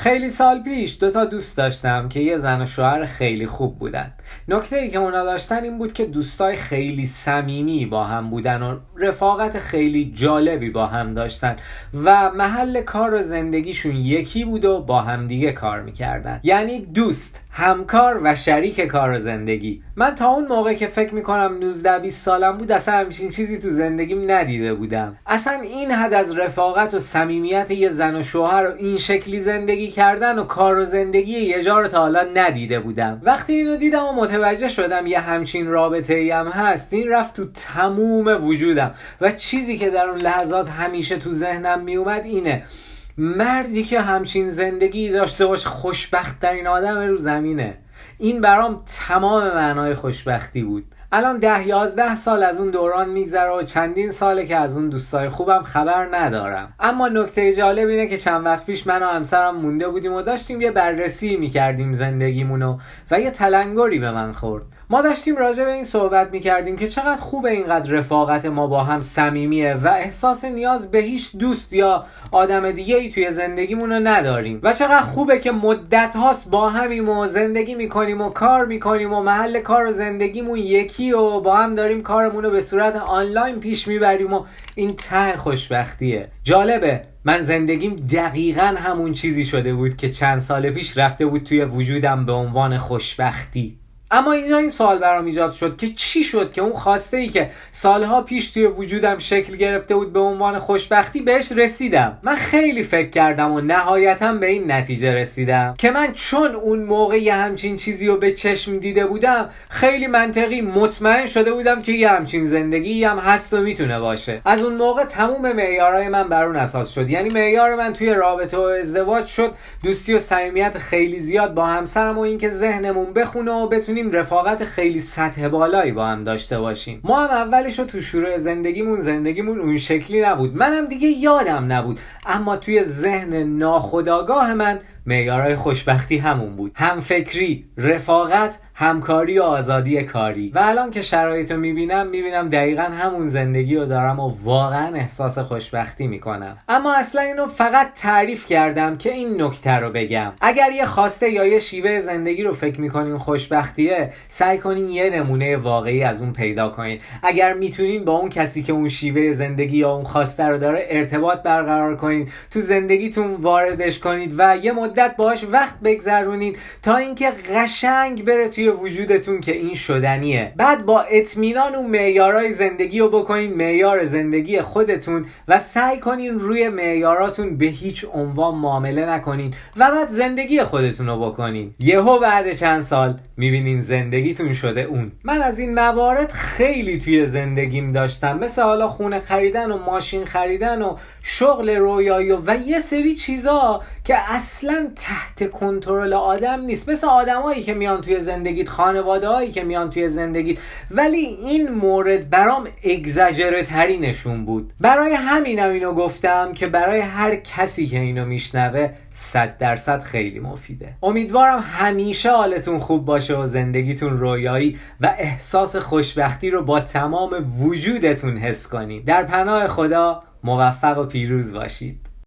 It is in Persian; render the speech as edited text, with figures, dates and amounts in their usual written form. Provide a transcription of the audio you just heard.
خیلی سال پیش 2 دوست داشتم که یه زن و شوهر خیلی خوب بودن. نکته‌ای که اونا داشتن این بود که دوستای خیلی صمیمی با هم بودن و رفاقت خیلی جالبی با هم داشتن و محل کار و زندگیشون یکی بود و با هم دیگه کار میکردن. یعنی دوست، همکار و شریک کار و زندگی. من تا اون موقع که فکر میکنم 19-20 سالم بود اصلا همچین چیزی تو زندگیم ندیده بودم. اصلا این حد از رفاقت و صمیمیت یه زن و شوهر و این شکلی زندگی کردن و کار و زندگی یه جا رو تا حالا ندیده بودم. وقتی اینو دیدم و متوجه شدم یه همچین رابطه‌ای هم هست، این رفت تو تموم وجودم و چیزی که در اون لحظات همیشه تو ذهنم میومد اینه: مردی که همچین زندگی داشته باشه خوشبخت ترین آدم رو زمینه. این برام تمام معنای خوشبختی بود. الان 10-11 سال از اون دوران میگذره و چندین ساله که از اون دوستای خوبم خبر ندارم. اما نکته جالب اینه که چند وقت پیش من و همسرم مونده بودیم و داشتیم یه بررسی میکردیم زندگیمونو و یه تلنگری به من خورد. ما داشتیم راجع به این صحبت میکردیم که چقدر خوبه اینقدر رفاقت ما با هم صمیمیه و احساس نیاز به هیچ دوست یا آدم دیگه ای توی زندگیمون رو نداریم و چقدر خوبه که مدت هاست با همیم و زندگی میکنیم و کار میکنیم و محل کار و زندگیمون یکی و با هم داریم کارمون رو به صورت آنلاین پیش میبریم و این ته خوشبختیه. جالبه، من زندگیم دقیقاً همون چیزی شده بود که چند سال پیش رفته بود توی وجودم به عنوان خوشبختی. اما اینجا این سوال برام ایجاد شد که چی شد که اون خواسته ای که سالها پیش توی وجودم شکل گرفته بود به عنوان خوشبختی بهش رسیدم. من خیلی فکر کردم و نهایتاً به این نتیجه رسیدم که من چون اون موقع یه همچین چیزی رو به چشم دیده بودم، خیلی منطقی مطمئن شده بودم که یه همچین زندگی هم هست و میتونه باشه. از اون موقع تموم معیارهای من بر اون اساس شد. یعنی معیار من توی رابطه و ازدواج شد دوستی و صمیمیت خیلی زیاد با همسرم و اینکه ذهنمون بخونه و بتونیم رفاقت خیلی سطح بالایی با هم داشته باشیم. ما هم اولش رو تو شروع زندگیمون اون شکلی نبود. منم دیگه یادم نبود، اما توی ذهن ناخودآگاه من معیارهای خوشبختی همون بود: همفکری، رفاقت، همکاری و آزادی کاری. و الان که شرایطو میبینم دقیقاً همون زندگی رو دارم و واقعاً احساس خوشبختی میکنم. اما اصلا اینو فقط تعریف کردم که این نکته رو بگم: اگر یه خواسته یا یه شیوه زندگی رو فکر میکنین خوشبختیه، سعی کنین یه نمونه واقعی از اون پیدا کنین. اگر میتونین با اون کسی که اون شیوه زندگی یا اون خواسته رو داره ارتباط برقرار کنین، تو زندگیتون واردش کنید و یه مدت باهاش وقت بگذرونید تا اینکه قشنگ بره توی وجودتون که این شدنیه. بعد با اطمینان اون معیارهای زندگی رو بکنین معیار زندگی خودتون و سعی کنین روی معیاراتون به هیچ عنوان معامله نکنین و بعد زندگی خودتون رو بکنین. یهو بعد چند سال میبینین زندگیتون شده اون. من از این موارد خیلی توی زندگیم داشتم، مثل حالا خونه خریدن و ماشین خریدن و شغل رویایی و یه سری چیزا که اصلا تحت کنترل آدم نیست، مثل آدمایی که میان توی زندگیت، خانواده‌هایی که میان توی زندگیت. ولی این مورد برام اگزاجره ترینشون بود. برای همینم اینو گفتم که برای هر کسی که اینو میشنوه 100% خیلی مفیده. امیدوارم همیشه حالتون خوب باشه و زندگیتون رویایی و احساس خوشبختی رو با تمام وجودتون حس کنید. در پناه خدا موفق و پیروز باشید.